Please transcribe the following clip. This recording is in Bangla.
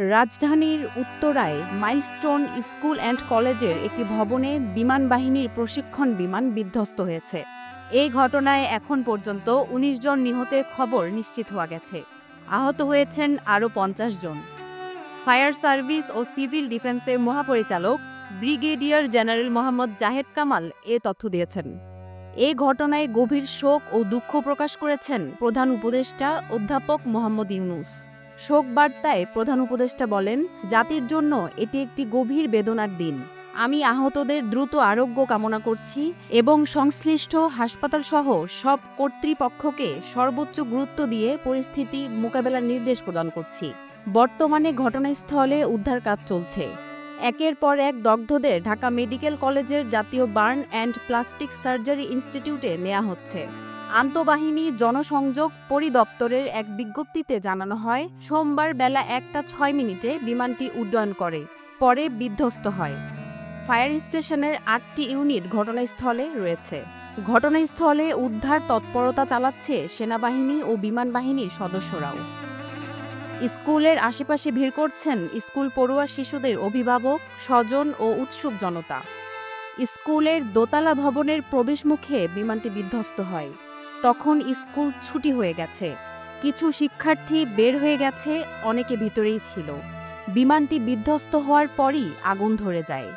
রাজধানীর উত্তরায় মাইলস্টোন স্কুল অ্যান্ড কলেজের একটি ভবনে বিমান বাহিনীর প্রশিক্ষণ বিমান বিধ্বস্ত হয়েছে। এই ঘটনায় এখন পর্যন্ত ১৯ জন নিহতের খবর নিশ্চিত হওয়া গেছে। আহত হয়েছেন আরও ৫০ জন। ফায়ার সার্ভিস ও সিভিল ডিফেন্সের মহাপরিচালক ব্রিগেডিয়ার জেনারেল মোহাম্মদ জাহেদ কামাল এ তথ্য দিয়েছেন। এ ঘটনায় গভীর শোক ও দুঃখ প্রকাশ করেছেন প্রধান উপদেষ্টা অধ্যাপক মোহাম্মদ ইউনূস। শোক বার্তায় প্রধান উপদেষ্টা বলেন, জাতির জন্য এটি একটি গভীর বেদনার দিন। আমি আহতদের দ্রুত আরোগ্য কামনা করছি এবং সংশ্লিষ্ট হাসপাতালসহ সব কর্তৃপক্ষকে সর্বোচ্চ গুরুত্ব দিয়ে পরিস্থিতি মোকাবেলার নির্দেশ প্রদান করছি। বর্তমানে ঘটনাস্থলে উদ্ধার কাজ চলছে। একের পর এক দগ্ধদের ঢাকা মেডিকেল কলেজের জাতীয় বার্ন অ্যান্ড প্লাস্টিক সার্জারি ইনস্টিটিউটে নেওয়া হচ্ছে। আন্তঃবাহিনী জনসংযোগ পরিদপ্তরের এক বিজ্ঞপ্তিতে জানানো হয়, সোমবার বেলা ১টা ৬ মিনিটে বিমানটি উড্ডয়ন করে, পরে বিধ্বস্ত হয়। ফায়ার স্টেশনের ৮টি ইউনিট ঘটনাস্থলে রয়েছে। ঘটনাস্থলে উদ্ধার তৎপরতা চালাচ্ছে সেনাবাহিনী ও বিমান বাহিনীর সদস্যরাও। স্কুলের আশেপাশে ভিড় করছেন স্কুল পড়ুয়া শিশুদের অভিভাবক, স্বজন ও উৎসুক জনতা। স্কুলের দোতলা ভবনের প্রবেশমুখে বিমানটি বিধ্বস্ত হয়। তখন স্কুল ছুটি হয়ে গেছে। কিছু শিক্ষার্থী বের হয়ে গেছে, অনেকে ভিতরেই ছিল। বিমানটি বিধ্বস্ত হওয়ার পরই আগুন ধরে যায়।